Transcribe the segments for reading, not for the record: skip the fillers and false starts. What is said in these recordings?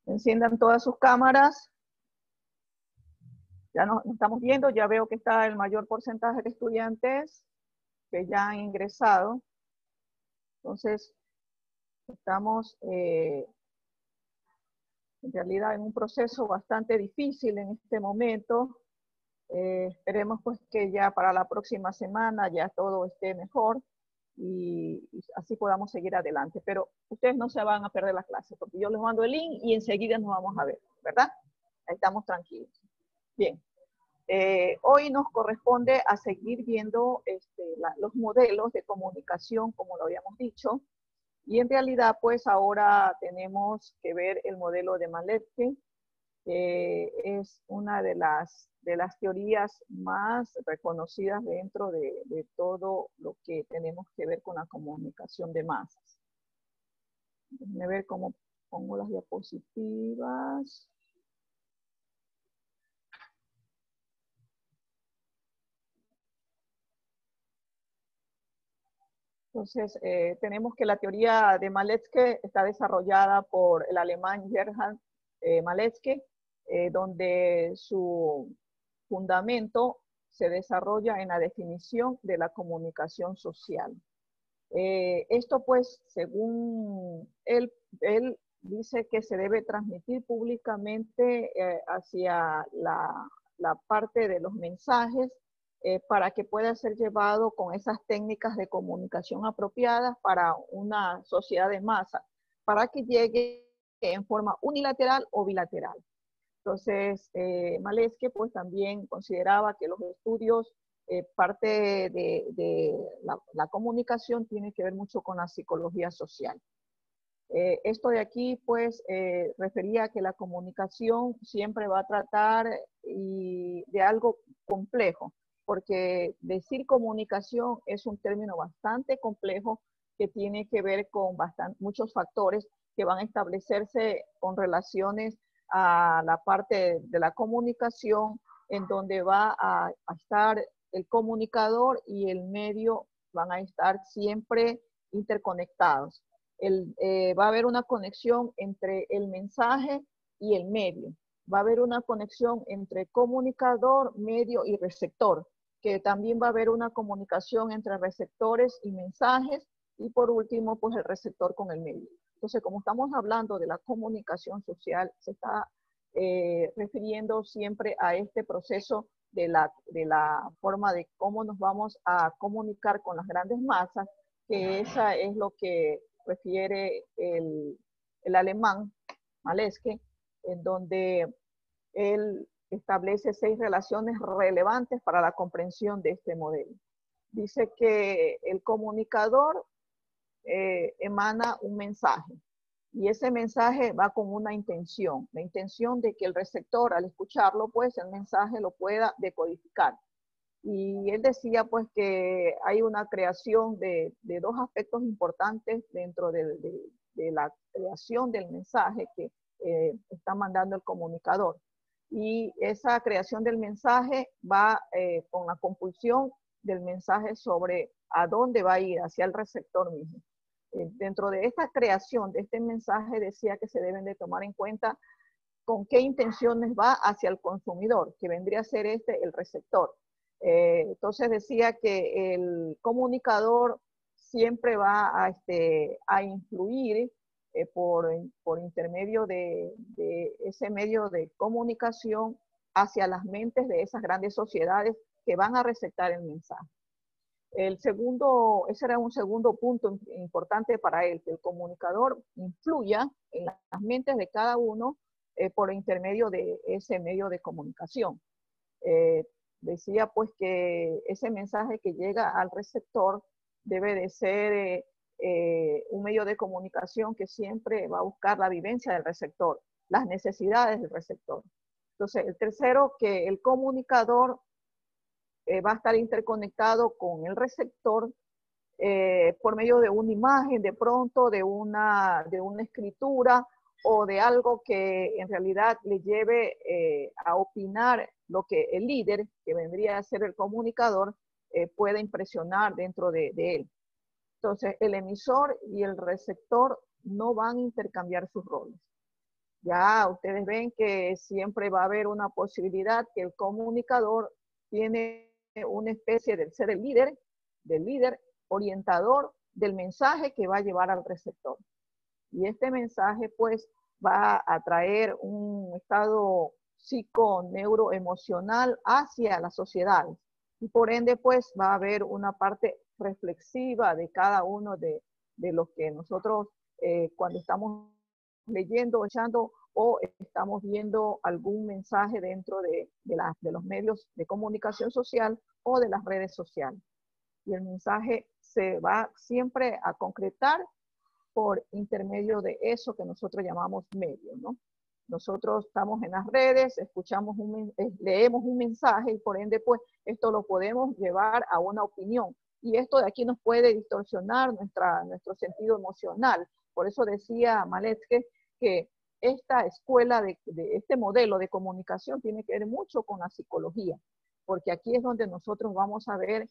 Enciendan todas sus cámaras. Ya nos estamos viendo, ya veo que está el mayor porcentaje de estudiantes que ya han ingresado. Entonces, estamos en realidad en un proceso bastante difícil en este momento. Esperemos pues que ya para la próxima semana ya todo esté mejor y así podamos seguir adelante. Pero ustedes no se van a perder las clases porque yo les mando el link y enseguida nos vamos a ver, ¿verdad? Ahí estamos tranquilos. Bien. Hoy nos corresponde a seguir viendo los modelos de comunicación, como lo habíamos dicho, y en realidad pues ahora tenemos que ver el modelo de Malecki, que es una de las teorías más reconocidas dentro de todo lo que tenemos que ver con la comunicación de masas. Déjenme ver cómo pongo las diapositivas. Entonces, tenemos que la teoría de Malecki está desarrollada por el alemán Gerhard Malecki, donde su fundamento se desarrolla en la definición de la comunicación social. Esto pues, según él dice que se debe transmitir públicamente hacia la parte de los mensajes para que pueda ser llevado con esas técnicas de comunicación apropiadas para una sociedad de masa, para que llegue en forma unilateral o bilateral. Entonces, Malecki pues también consideraba que los estudios, parte de la comunicación tiene que ver mucho con la psicología social. Esto de aquí pues refería a que la comunicación siempre va a tratar de algo complejo, porque decir comunicación es un término bastante complejo que tiene que ver con muchos factores que van a establecerse con relaciones a la parte de la comunicación, en donde va a estar el comunicador y el medio van a estar siempre interconectados. Va a haber una conexión entre el mensaje y el medio. Va a haber una conexión entre comunicador, medio y receptor, que también va a haber una comunicación entre receptores y mensajes, y por último, pues el receptor con el medio. Entonces, como estamos hablando de la comunicación social, se está refiriendo siempre a este proceso de la forma de cómo nos vamos a comunicar con las grandes masas, que esa es lo que refiere el alemán Malecki, en donde él establece 6 relaciones relevantes para la comprensión de este modelo. Dice que el comunicador emana un mensaje y ese mensaje va con una intención, la intención de que el receptor al escucharlo, pues el mensaje lo pueda decodificar. Y él decía pues que hay una creación de 2 aspectos importantes dentro de la creación del mensaje que está mandando el comunicador. Y esa creación del mensaje va con la compulsión del mensaje sobre a dónde va a ir, hacia el receptor mismo. Dentro de esta creación de este mensaje decía que se deben de tomar en cuenta con qué intenciones va hacia el consumidor, que vendría a ser el receptor. Entonces decía que el comunicador siempre va a influir por intermedio de ese medio de comunicación hacia las mentes de esas grandes sociedades que van a receptar el mensaje. Ese era un segundo punto importante para él, que el comunicador influya en las mentes de cada uno por intermedio de ese medio de comunicación. Decía pues que ese mensaje que llega al receptor debe de ser un medio de comunicación que siempre va a buscar la vivencia del receptor, las necesidades del receptor. Entonces, el tercero, que el comunicador va a estar interconectado con el receptor por medio de una imagen, de pronto, de una escritura o de algo que en realidad le lleve a opinar lo que el líder, que vendría a ser el comunicador, pueda impresionar dentro de él. Entonces, el emisor y el receptor no van a intercambiar sus roles. Ya ustedes ven que siempre va a haber una posibilidad que el comunicador tiene una especie de ser el del líder orientador del mensaje que va a llevar al receptor. Y este mensaje pues va a traer un estado psico-neuroemocional hacia la sociedad. Y por ende pues va a haber una parte reflexiva de cada uno de los que nosotros cuando estamos leyendo, echando o estamos viendo algún mensaje dentro de los medios de comunicación social o de las redes sociales. Y el mensaje se va siempre a concretar por intermedio de eso que nosotros llamamos medio, ¿no? Nosotros estamos en las redes, leemos un mensaje y por ende, pues, esto lo podemos llevar a una opinión. Y esto de aquí nos puede distorsionar nuestro sentido emocional. Por eso decía Maletzke que esta escuela de este modelo de comunicación tiene que ver mucho con la psicología, porque aquí es donde nosotros vamos a ver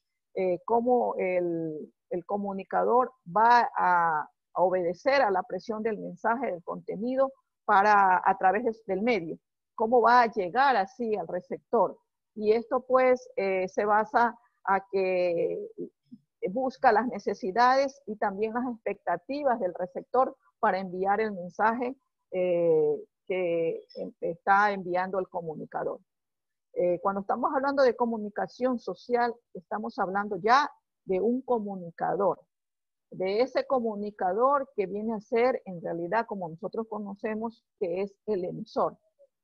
cómo el comunicador va a obedecer a la presión del mensaje, del contenido, a través del medio. Cómo va a llegar así al receptor. Y esto pues se basa a que busca las necesidades y también las expectativas del receptor para enviar el mensaje que está enviando el comunicador. Cuando estamos hablando de comunicación social, estamos hablando ya de un comunicador, de ese comunicador que viene a ser en realidad como nosotros conocemos que es el emisor.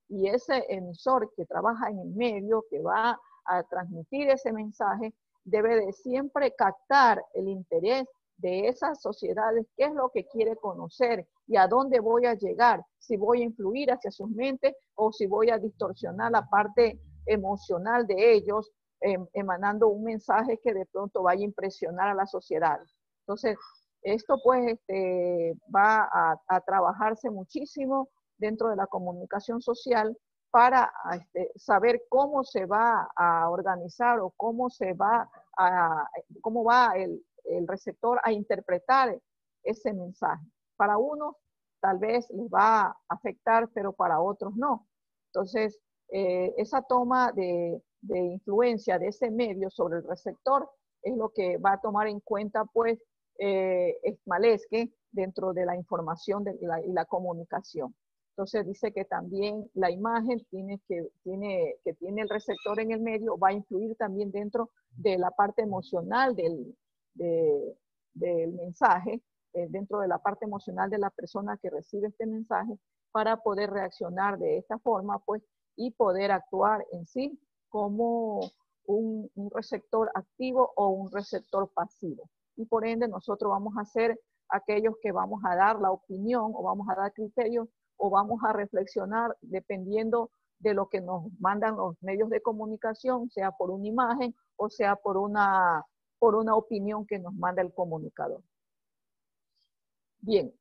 Y ese emisor que trabaja en el medio, que va a transmitir ese mensaje, debe de siempre captar el interés de esas sociedades, qué es lo que quiere conocer y a dónde voy a llegar, si voy a influir hacia sus mentes o si voy a distorsionar la parte emocional de ellos, emanando un mensaje que de pronto vaya a impresionar a la sociedad. Entonces, esto pues va a trabajarse muchísimo dentro de la comunicación social para saber cómo se va a organizar o cómo va el receptor a interpretar ese mensaje. Para unos tal vez les va a afectar, pero para otros no. Entonces, esa toma de influencia de ese medio sobre el receptor es lo que va a tomar en cuenta pues Maletzke dentro de la información y la comunicación. Entonces dice que también la imagen que tiene el receptor en el medio va a influir también dentro de la parte emocional del mensaje, dentro de la parte emocional de la persona que recibe este mensaje para poder reaccionar de esta forma pues y poder actuar en sí como un receptor activo o un receptor pasivo. Y por ende nosotros vamos a ser aquellos que vamos a dar la opinión o vamos a dar criterios o vamos a reflexionar dependiendo de lo que nos mandan los medios de comunicación, sea por una imagen o sea por una opinión que nos manda el comunicador. Bien,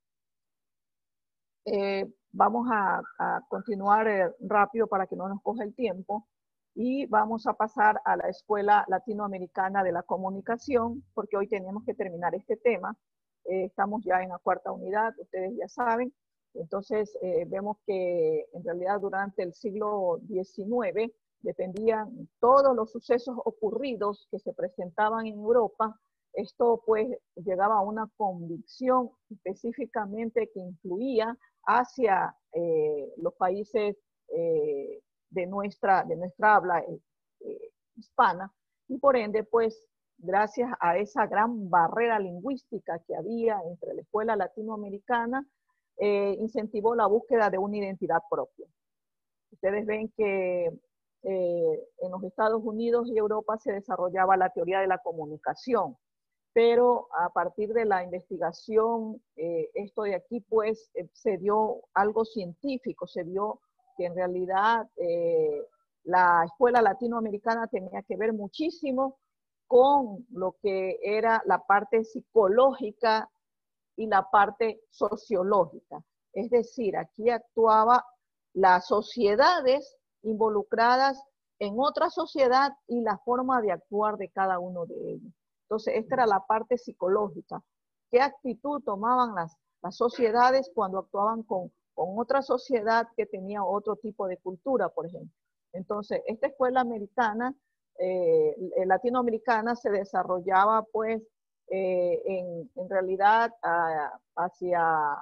vamos a continuar rápido para que no nos coja el tiempo y vamos a pasar a la Escuela Latinoamericana de la Comunicación, porque hoy tenemos que terminar este tema. Estamos ya en la cuarta unidad, ustedes ya saben. Entonces, vemos que en realidad durante el siglo XIX dependían todos los sucesos ocurridos que se presentaban en Europa. Esto pues llegaba a una convicción específicamente que influía hacia los países de nuestra habla hispana, y por ende, pues, gracias a esa gran barrera lingüística que había entre la escuela latinoamericana, incentivó la búsqueda de una identidad propia. Ustedes ven que en los Estados Unidos y Europa se desarrollaba la teoría de la comunicación, pero a partir de la investigación, esto de aquí, pues, se dio algo científico, se vio que en realidad la escuela latinoamericana tenía que ver muchísimo con lo que era la parte psicológica y la parte sociológica. Es decir, aquí actuaba las sociedades involucradas en otra sociedad y la forma de actuar de cada uno de ellos. Entonces, esta era la parte psicológica. ¿Qué actitud tomaban las sociedades cuando actuaban con con otra sociedad que tenía otro tipo de cultura, por ejemplo. Entonces, esta escuela americana, latinoamericana, se desarrollaba pues en realidad hacia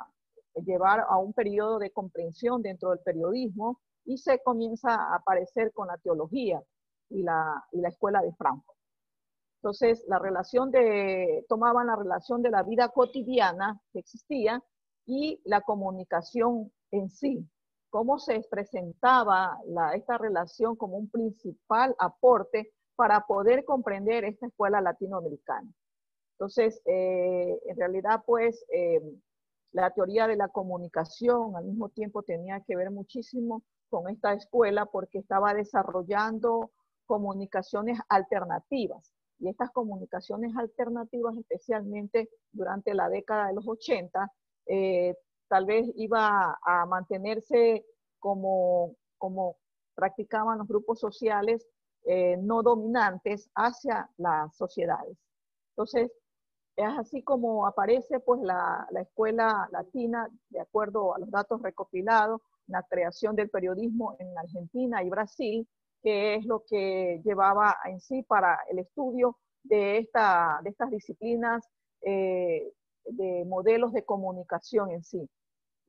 llevar a un periodo de comprensión dentro del periodismo y se comienza a aparecer con la teología y la escuela de Frankfurt. Entonces, tomaban la relación de la vida cotidiana que existía y la comunicación en sí, cómo se presentaba esta relación como un principal aporte para poder comprender esta escuela latinoamericana. Entonces, en realidad, pues, la teoría de la comunicación al mismo tiempo tenía que ver muchísimo con esta escuela porque estaba desarrollando comunicaciones alternativas. Y estas comunicaciones alternativas, especialmente durante la década de los 80, tal vez iba a mantenerse como practicaban los grupos sociales no dominantes hacia las sociedades. Entonces, es así como aparece pues la escuela latina, de acuerdo a los datos recopilados, la creación del periodismo en Argentina y Brasil, que es lo que llevaba en sí para el estudio de estas disciplinas de modelos de comunicación en sí.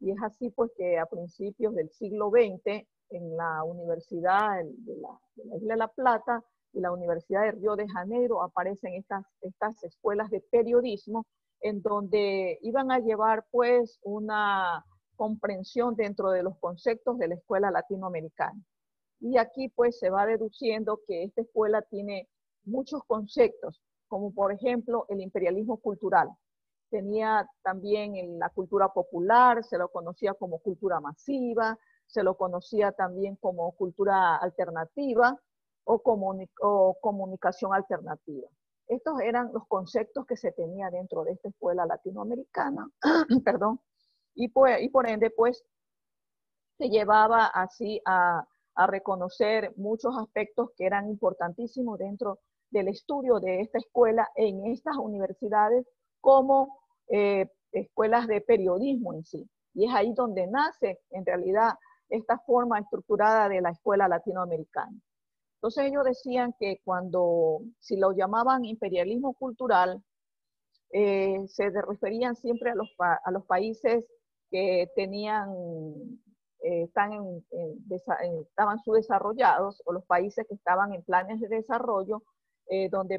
Y es así pues que a principios del siglo XX, en la Universidad de la Isla de La Plata y la Universidad de Río de Janeiro aparecen estas escuelas de periodismo en donde iban a llevar pues una comprensión dentro de los conceptos de la escuela latinoamericana. Y aquí pues se va deduciendo que esta escuela tiene muchos conceptos, como por ejemplo el imperialismo cultural. Tenía también la cultura popular, se lo conocía como cultura masiva, se lo conocía también como cultura alternativa o comunicación alternativa. Estos eran los conceptos que se tenía dentro de esta escuela latinoamericana, perdón, y por ende, pues, se llevaba así a reconocer muchos aspectos que eran importantísimos dentro del estudio de esta escuela en estas universidades como escuelas de periodismo en sí. Y es ahí donde nace, en realidad, esta forma estructurada de la escuela latinoamericana. Entonces ellos decían que si lo llamaban imperialismo cultural, se referían siempre a los países que estaban subdesarrollados o los países que estaban en planes de desarrollo, donde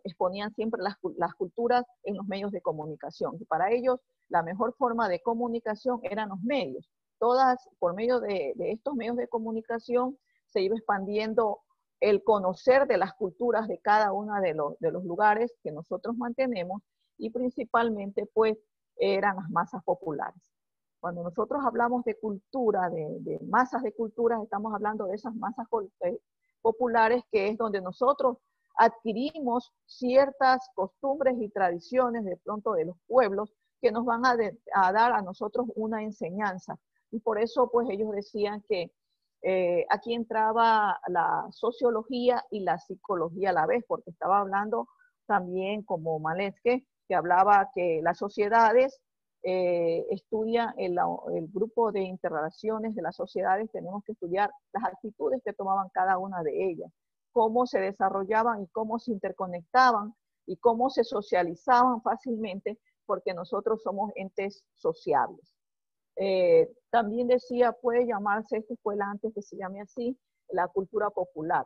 exponían siempre las culturas en los medios de comunicación. Y para ellos, la mejor forma de comunicación eran los medios. Por medio de estos medios de comunicación, se iba expandiendo el conocer de las culturas de cada uno de los lugares que nosotros mantenemos y principalmente pues eran las masas populares. Cuando nosotros hablamos de cultura, de masas de culturas, estamos hablando de esas masas populares que es donde nosotros adquirimos ciertas costumbres y tradiciones de pronto de los pueblos que nos van a dar a nosotros una enseñanza. Y por eso pues ellos decían que aquí entraba la sociología y la psicología a la vez, porque estaba hablando también como Maletzke, que hablaba que las sociedades estudian el grupo de interrelaciones de las sociedades, tenemos que estudiar las actitudes que tomaban cada una de ellas, cómo se desarrollaban y cómo se interconectaban y cómo se socializaban fácilmente, porque nosotros somos entes sociables. También decía, puede llamarse esta escuela antes que se llame así, la cultura popular,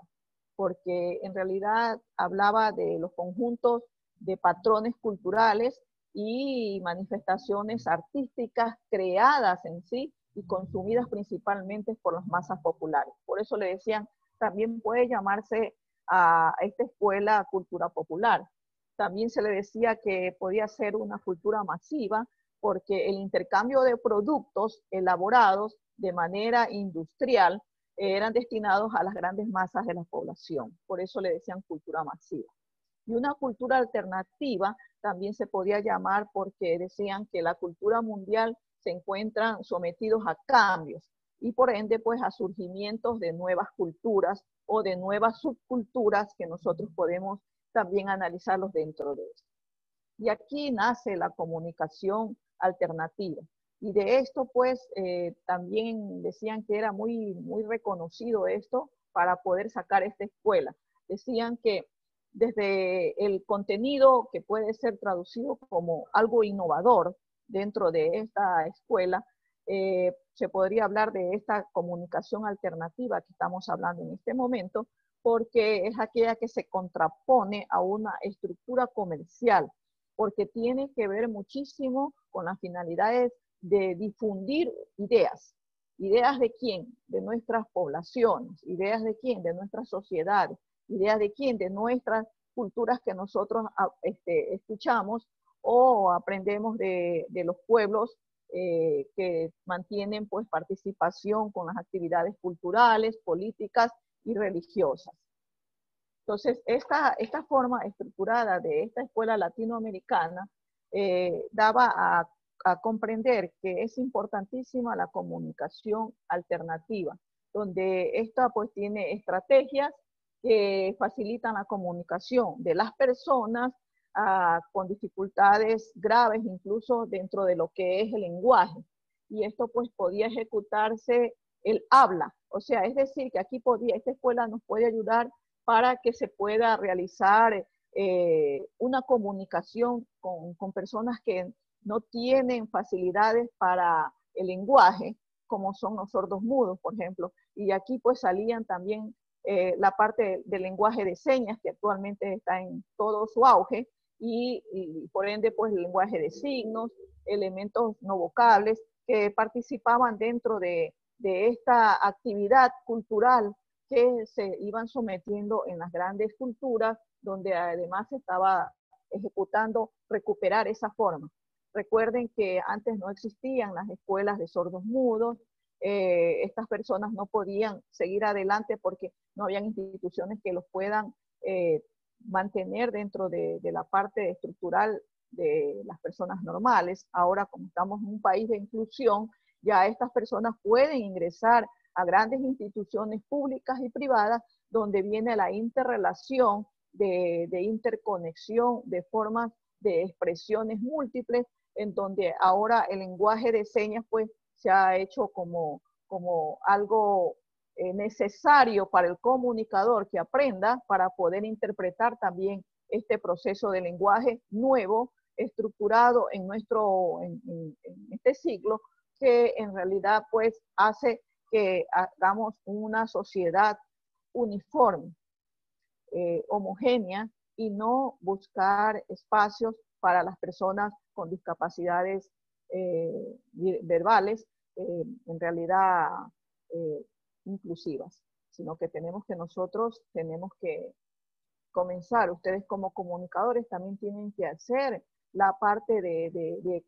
porque en realidad hablaba de los conjuntos de patrones culturales y manifestaciones artísticas creadas en sí y consumidas principalmente por las masas populares. Por eso le decían, también puede llamarse a esta escuela cultura popular. También se le decía que podía ser una cultura masiva, porque el intercambio de productos elaborados de manera industrial eran destinados a las grandes masas de la población. Por eso le decían cultura masiva. Y una cultura alternativa también se podía llamar porque decían que la cultura mundial se encuentran sometidos a cambios y por ende pues a surgimientos de nuevas culturas o de nuevas subculturas que nosotros podemos también analizarlos dentro de esto. Y aquí nace la comunicación alternativa. Y de esto, pues, también decían que era muy reconocido esto para poder sacar esta escuela. Decían que desde el contenido que puede ser traducido como algo innovador dentro de esta escuela, se podría hablar de esta comunicación alternativa que estamos hablando en este momento, porque es aquella que se contrapone a una estructura comercial, porque tiene que ver muchísimo con las finalidades de difundir ideas. ¿Ideas de quién? De nuestras poblaciones. ¿Ideas de quién? De nuestras sociedades. ¿Ideas de quién? De nuestras culturas que nosotros escuchamos o aprendemos de los pueblos que mantienen pues participación con las actividades culturales, políticas y religiosas. Entonces, esta forma estructurada de esta escuela latinoamericana daba a comprender que es importantísima la comunicación alternativa, donde esta pues tiene estrategias que facilitan la comunicación de las personas con dificultades graves, incluso dentro de lo que es el lenguaje. Y esto pues podía ejecutarse el habla, o sea, es decir, que aquí esta escuela nos puede ayudar para que se pueda realizar una comunicación con personas que no tienen facilidades para el lenguaje, como son los sordos mudos, por ejemplo. Y aquí pues salían también la parte del lenguaje de señas, que actualmente está en todo su auge, y por ende pues el lenguaje de signos, elementos no vocables, que participaban dentro de esta actividad cultural que se iban sometiendo en las grandes culturas, donde además se estaba ejecutando recuperar esa forma. Recuerden que antes no existían las escuelas de sordos mudos, estas personas no podían seguir adelante porque no habían instituciones que los puedan mantener dentro de la parte estructural de las personas normales. Ahora, como estamos en un país de inclusión, ya estas personas pueden ingresar a grandes instituciones públicas y privadas, donde viene la interrelación de interconexión de formas de expresiones múltiples, en donde ahora el lenguaje de señas pues se ha hecho como algo necesario para el comunicador que aprenda para poder interpretar también este proceso de lenguaje nuevo, estructurado en este siglo, que en realidad pues hace que hagamos una sociedad uniforme, homogénea, y no buscar espacios para las personas con discapacidades verbales, en realidad inclusivas, sino que nosotros tenemos que comenzar. Ustedes como comunicadores también tienen que hacer la parte de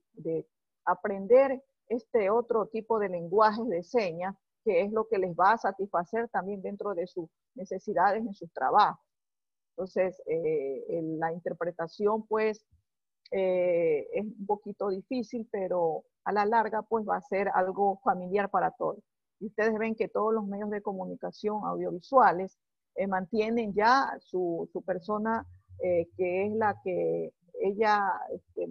aprender este otro tipo de lenguajes de señas, que es lo que les va a satisfacer también dentro de sus necesidades en sus trabajos. Entonces, la interpretación, pues, es un poquito difícil, pero a la larga, pues, va a ser algo familiar para todos. Y ustedes ven que todos los medios de comunicación audiovisuales mantienen ya su persona, que es la que ella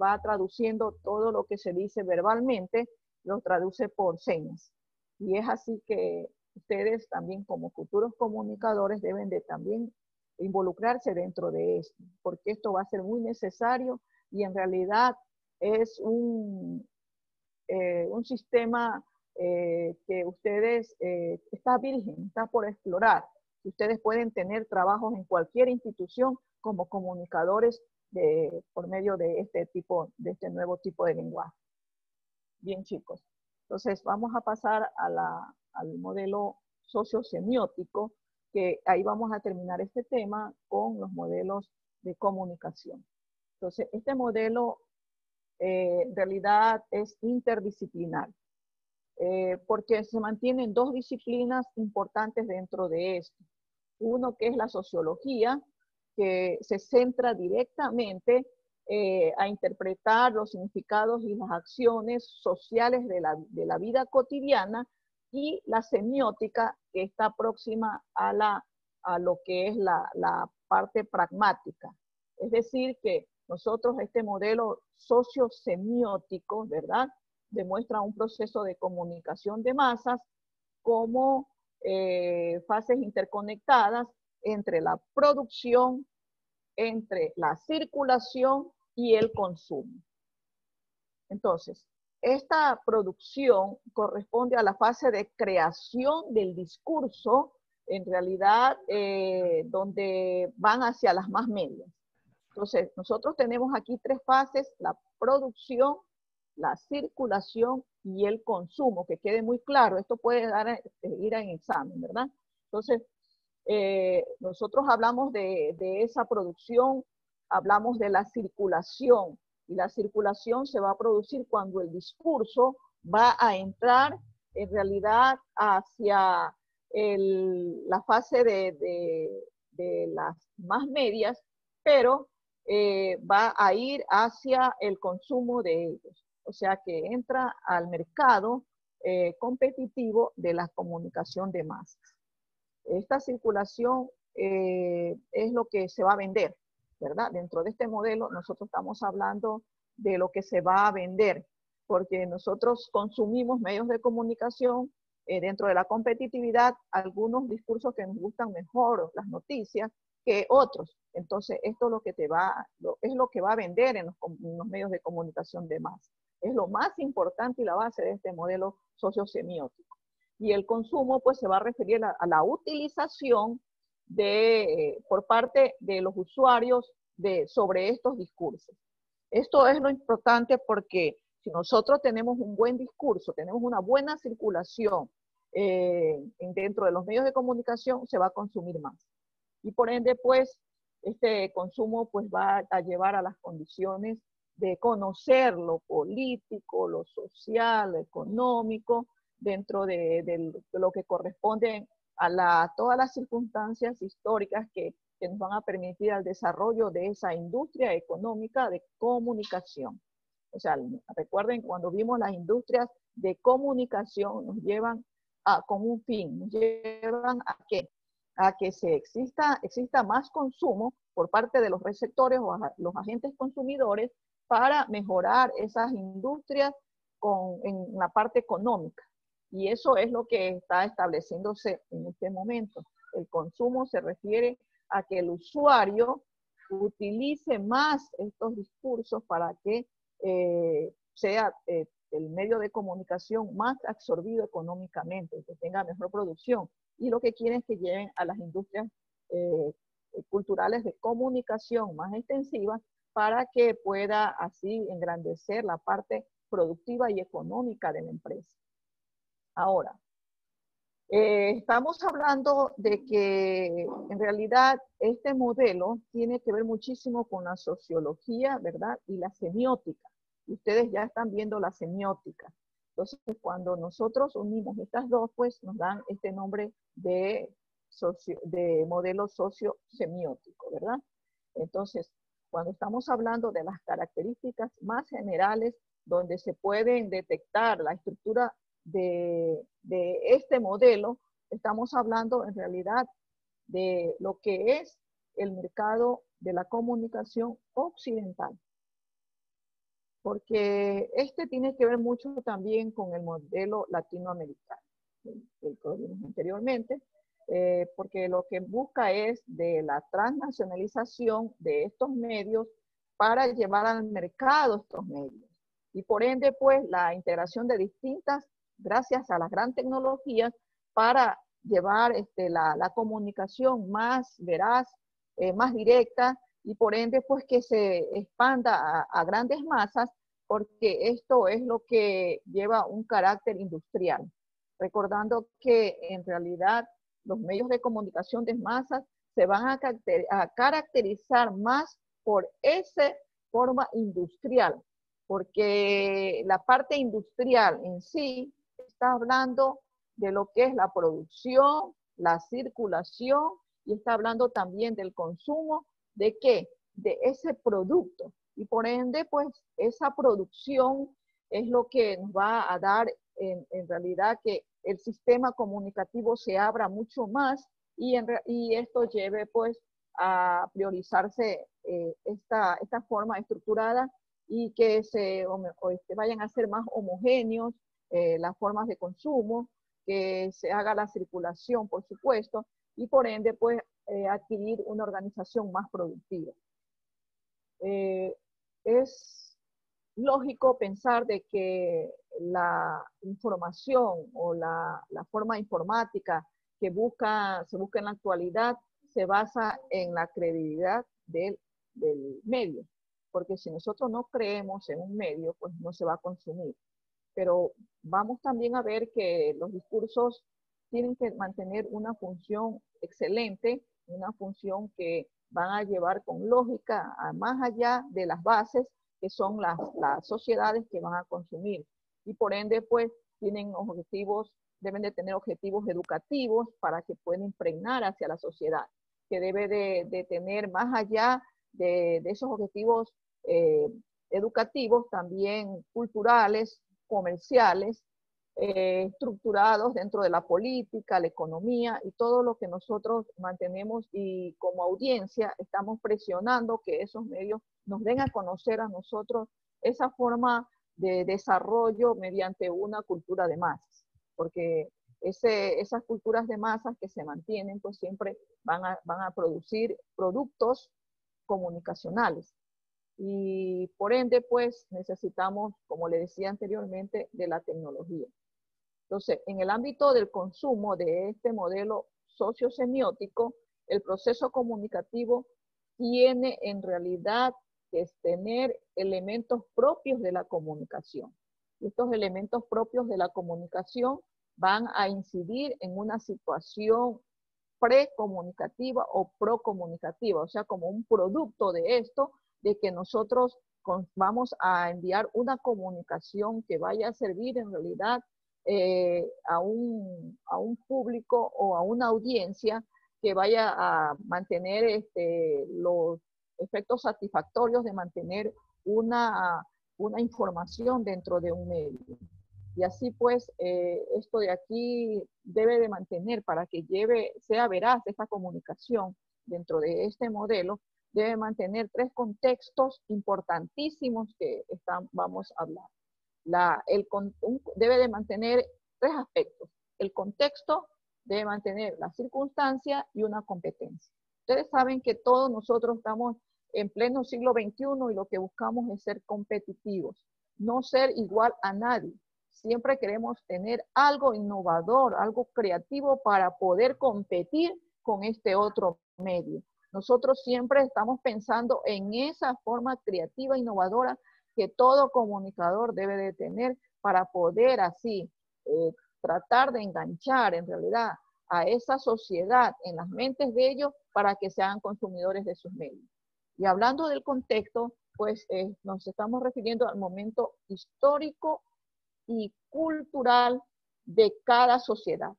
va traduciendo todo lo que se dice verbalmente, lo traduce por señas. Y es así que ustedes también como futuros comunicadores deben de también involucrarse dentro de esto, porque esto va a ser muy necesario y en realidad es un sistema que ustedes está virgen, está por explorar. Ustedes pueden tener trabajos en cualquier institución como comunicadores por medio de este nuevo tipo de lenguaje. Bien, chicos. Entonces, vamos a pasar al modelo sociosemiótico, que ahí vamos a terminar este tema con los modelos de comunicación. Entonces, este modelo en realidad es interdisciplinar, porque se mantienen dos disciplinas importantes dentro de esto. Uno que es la sociología, que se centra directamente a interpretar los significados y las acciones sociales de la vida cotidiana, y la semiótica, que está próxima a lo que es la parte pragmática. Es decir, que nosotros este modelo sociosemiótico, ¿verdad? demuestra un proceso de comunicación de masas como fases interconectadas entre la producción, entre la circulación y el consumo. Entonces, esta producción corresponde a la fase de creación del discurso, en realidad, donde van hacia las más medias. Entonces, nosotros tenemos aquí tres fases: la producción, la circulación y el consumo, que quede muy claro. Esto puede ir en examen, ¿verdad? Entonces, nosotros hablamos de esa producción, hablamos de la circulación, y la circulación se va a producir cuando el discurso va a entrar en realidad hacia la fase de las más medias, pero va a ir hacia el consumo de ellos. O sea que entra al mercado competitivo de la comunicación de masas. Esta circulación es lo que se va a vender, ¿verdad? Dentro de este modelo nosotros estamos hablando de lo que se va a vender, porque nosotros consumimos medios de comunicación dentro de la competitividad, algunos discursos que nos gustan mejor, las noticias, que otros. Entonces, esto es lo que es lo que va a vender en los medios de comunicación de masa. Es lo más importante y la base de este modelo sociosemiótico. Y el consumo, pues, se va a referir a la utilización por parte de los usuarios sobre estos discursos. Esto es lo importante porque si nosotros tenemos un buen discurso, tenemos una buena circulación dentro de los medios de comunicación, se va a consumir más. Y por ende, pues, este consumo pues, va a llevar a las condiciones de conocer lo político, lo social, lo económico, dentro de lo que corresponde a todas las circunstancias históricas que nos van a permitir el desarrollo de esa industria económica de comunicación. O sea, recuerden, cuando vimos las industrias de comunicación, nos llevan con un fin, nos llevan a ¿qué? A que exista más consumo por parte de los receptores o los agentes consumidores para mejorar esas industrias en la parte económica. Y eso es lo que está estableciéndose en este momento. El consumo se refiere a que el usuario utilice más estos discursos para que sea el medio de comunicación más absorbido económicamente, que tenga mejor producción. Y lo que quieren es que lleguen a las industrias culturales de comunicación más extensivas para que pueda así engrandecer la parte productiva y económica de la empresa. Ahora, estamos hablando de que en realidad este modelo tiene que ver muchísimo con la sociología, ¿verdad? Y la semiótica. Y ustedes ya están viendo la semiótica. Entonces, cuando nosotros unimos estas dos, pues nos dan este nombre de modelo sociosemiótico, ¿verdad? Entonces, cuando estamos hablando de las características más generales, donde se pueden detectar la estructura de este modelo, estamos hablando en realidad de lo que es el mercado de la comunicación occidental. Porque este tiene que ver mucho también con el modelo latinoamericano, el que vimos anteriormente, porque lo que busca es de la transnacionalización de estos medios para llevar al mercado estos medios. Y por ende, pues, la integración de distintas, gracias a las grandes tecnologías, para llevar la comunicación más veraz, más directa, y por ende, pues, que se expanda a grandes masas, porque esto es lo que lleva un carácter industrial. Recordando que en realidad los medios de comunicación de masas se van a caracterizar más por esa forma industrial, porque la parte industrial en sí está hablando de lo que es la producción, la circulación, y está hablando también del consumo, ¿de qué? De ese producto. Y por ende, pues, esa producción es lo que nos va a dar en realidad que el sistema comunicativo se abra mucho más y esto lleve, pues, a priorizarse esta forma estructurada y que vayan a ser más homogéneos las formas de consumo, que se haga la circulación, por supuesto, y por ende, pues, adquirir una organización más productiva. Es lógico pensar de que la información o la forma informática que se busca en la actualidad se basa en la credibilidad del medio, porque si nosotros no creemos en un medio, pues no se va a consumir. Pero vamos también a ver que los discursos tienen que mantener una función excelente, una función que van a llevar con lógica más allá de las bases que son las sociedades que van a consumir. Y por ende, pues, deben de tener objetivos educativos para que puedan impregnar hacia la sociedad, que debe de tener más allá de esos objetivos educativos, también culturales, comerciales, estructurados dentro de la política, la economía y todo lo que nosotros mantenemos, y como audiencia estamos presionando que esos medios nos den a conocer a nosotros esa forma de desarrollo mediante una cultura de masas, porque esas culturas de masas que se mantienen, pues siempre van a producir productos comunicacionales. Y por ende, pues necesitamos, como le decía anteriormente, de la tecnología. Entonces, en el ámbito del consumo de este modelo sociosemiótico, el proceso comunicativo tiene en realidad que tener elementos propios de la comunicación. Estos elementos propios de la comunicación van a incidir en una situación precomunicativa o procomunicativa, o sea, como un producto de esto, de que nosotros vamos a enviar una comunicación que vaya a servir en realidad a un público o a una audiencia que vaya a mantener los efectos satisfactorios de mantener una información dentro de un medio. Y así pues, esto de aquí debe de mantener, para que sea veraz esta comunicación dentro de este modelo, debe mantener tres contextos importantísimos que vamos a hablar. Debe de mantener tres aspectos. El contexto debe mantener la circunstancia y una competencia. Ustedes saben que todos nosotros estamos en pleno siglo XXI y lo que buscamos es ser competitivos, no ser igual a nadie. Siempre queremos tener algo innovador, algo creativo para poder competir con este otro medio. Nosotros siempre estamos pensando en esa forma creativa, innovadora, que todo comunicador debe de tener para poder así tratar de enganchar en realidad a esa sociedad en las mentes de ellos para que sean consumidores de sus medios. Y hablando del contexto, pues nos estamos refiriendo al momento histórico y cultural de cada sociedad.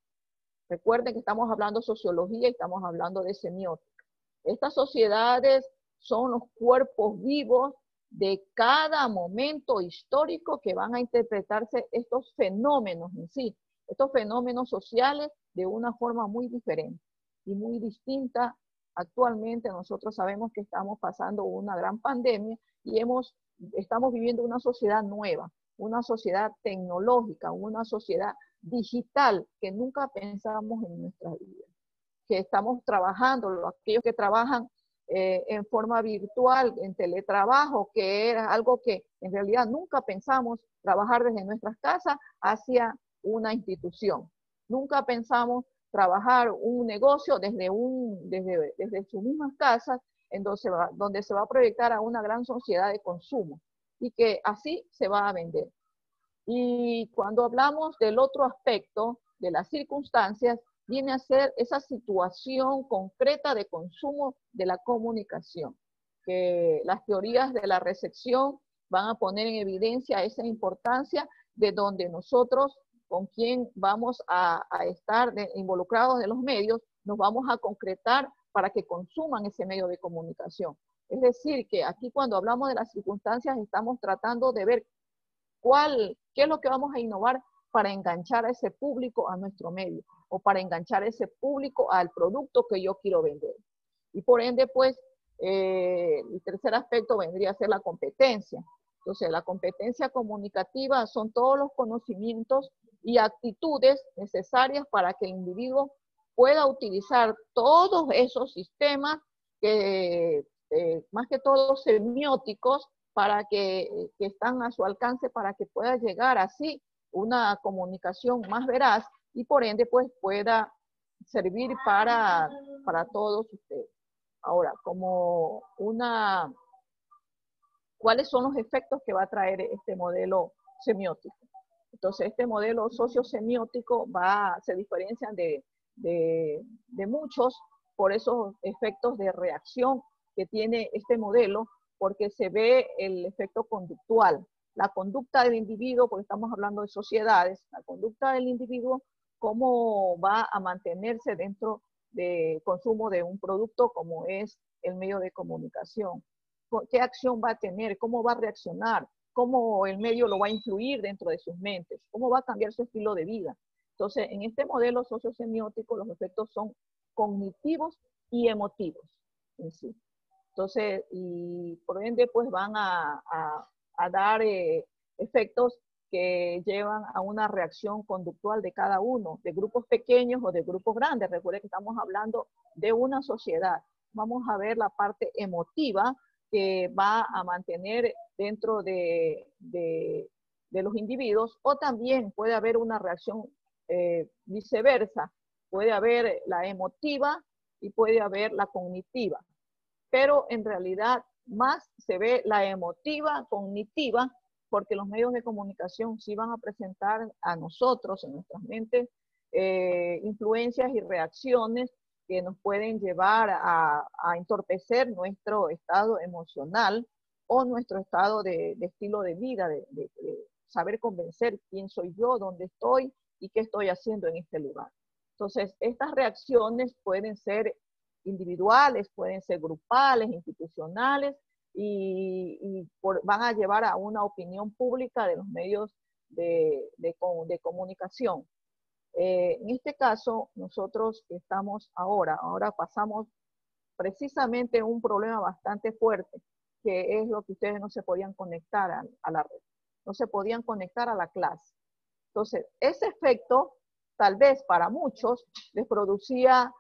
Recuerden que estamos hablando de sociología y estamos hablando de semiótica. Estas sociedades son los cuerpos vivos de cada momento histórico que van a interpretarse estos fenómenos en sí, estos fenómenos sociales de una forma muy diferente y muy distinta. Actualmente nosotros sabemos que estamos pasando una gran pandemia y estamos viviendo una sociedad nueva, una sociedad tecnológica, una sociedad digital que nunca pensamos en nuestra vida, que estamos trabajando, aquellos que trabajan en forma virtual, en teletrabajo, que era algo que en realidad nunca pensamos trabajar desde nuestras casas hacia una institución. Nunca pensamos trabajar un negocio desde sus mismas casas, donde se va a proyectar a una gran sociedad de consumo y que así se va a vender. Y cuando hablamos del otro aspecto, de las circunstancias, viene a ser esa situación concreta de consumo de la comunicación, que las teorías de la recepción van a poner en evidencia esa importancia de donde nosotros, con quien vamos a estar involucrados en los medios, nos vamos a concretar para que consuman ese medio de comunicación. Es decir, que aquí cuando hablamos de las circunstancias estamos tratando de ver qué es lo que vamos a innovar para enganchar a ese público a nuestro medio o para enganchar a ese público al producto que yo quiero vender. Y por ende, pues, el tercer aspecto vendría a ser la competencia. Entonces, la competencia comunicativa son todos los conocimientos y actitudes necesarias para que el individuo pueda utilizar todos esos sistemas que, más que todo semióticos, para que están a su alcance para que pueda llegar así una comunicación más veraz y por ende pues pueda servir para todos ustedes. Ahora, ¿cuáles son los efectos que va a traer este modelo semiótico? Entonces, este modelo sociosemiótico se diferencia de muchos por esos efectos de reacción que tiene este modelo, porque se ve el efecto conductual, la conducta del individuo, porque estamos hablando de sociedades, la conducta del individuo, cómo va a mantenerse dentro de consumo de un producto como es el medio de comunicación, qué acción va a tener, cómo va a reaccionar, cómo el medio lo va a influir dentro de sus mentes, cómo va a cambiar su estilo de vida. Entonces, en este modelo sociosemiótico, los efectos son cognitivos y emotivos en sí. Entonces, y por ende, pues van a dar efectos que llevan a una reacción conductual de cada uno, de grupos pequeños o de grupos grandes. Recuerden que estamos hablando de una sociedad. Vamos a ver la parte emotiva que va a mantener dentro de los individuos, o también puede haber una reacción viceversa. Puede haber la emotiva y puede haber la cognitiva. Pero en realidad más se ve la emotiva, cognitiva, porque los medios de comunicación sí van a presentar a nosotros, en nuestras mentes, influencias y reacciones que nos pueden llevar a entorpecer nuestro estado emocional o nuestro estado de estilo de vida, de saber convencer quién soy yo, dónde estoy y qué estoy haciendo en este lugar. Entonces, estas reacciones pueden ser individuales, pueden ser grupales, institucionales, van a llevar a una opinión pública de los medios de comunicación. En este caso, nosotros estamos ahora pasamos precisamente un problema bastante fuerte, que es lo que ustedes no se podían conectar a la red, no se podían conectar a la clase. Entonces, ese efecto, tal vez para muchos, les producía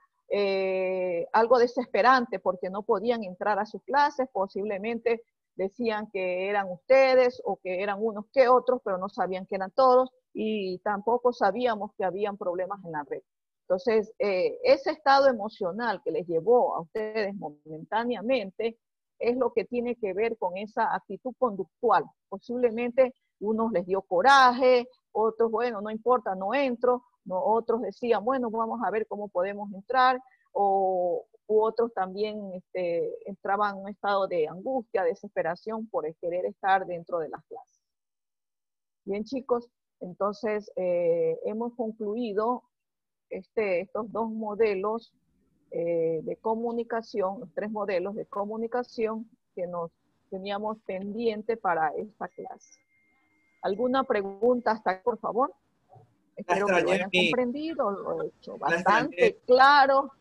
algo desesperante porque no podían entrar a sus clases, posiblemente decían que eran ustedes o que eran unos que otros, pero no sabían que eran todos y tampoco sabíamos que habían problemas en la red. Entonces, ese estado emocional que les llevó a ustedes momentáneamente es lo que tiene que ver con esa actitud conductual. Posiblemente unos les dio coraje, otros, bueno, no importa, no entro, otros decían, bueno, vamos a ver cómo podemos entrar, u otros también entraban en un estado de angustia, desesperación por querer estar dentro de las clases. Bien, chicos, entonces hemos concluido estos dos modelos de comunicación, los tres modelos de comunicación que nos teníamos pendiente para esta clase. ¿Alguna pregunta hasta aquí, por favor? Espero que lo hayan comprendido, lo he hecho bastante claro.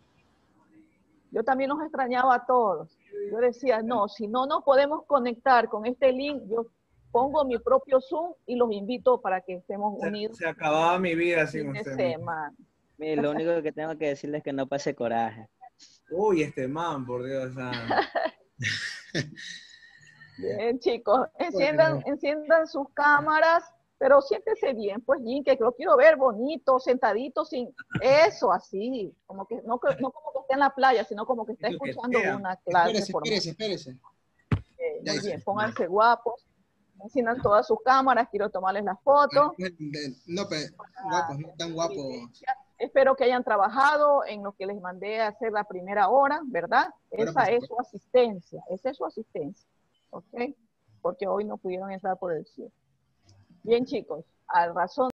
Yo también los extrañaba a todos. Yo decía, no, si no nos podemos conectar con este link, yo pongo mi propio Zoom y los invito para que estemos unidos. Se acababa mi vida sin usted. Mire, lo único que tengo que decirles es que no pase coraje. Uy, este man, por Dios. Bien, chicos, enciendan sus cámaras, pero siéntese bien, pues, Jim, que lo quiero ver bonito, sentadito, sin eso, así, como que no como que esté en la playa, sino como que está escuchando una clase. Espérese. Muy bien, pónganse guapos, enciendan todas sus cámaras, quiero tomarles las fotos. No, pero guapos, no tan guapos. Espero que hayan trabajado en lo que les mandé a hacer la primera hora, ¿verdad? Esa es su asistencia, ¿ok? Porque hoy no pudieron entrar por el cielo. Bien, chicos, a razón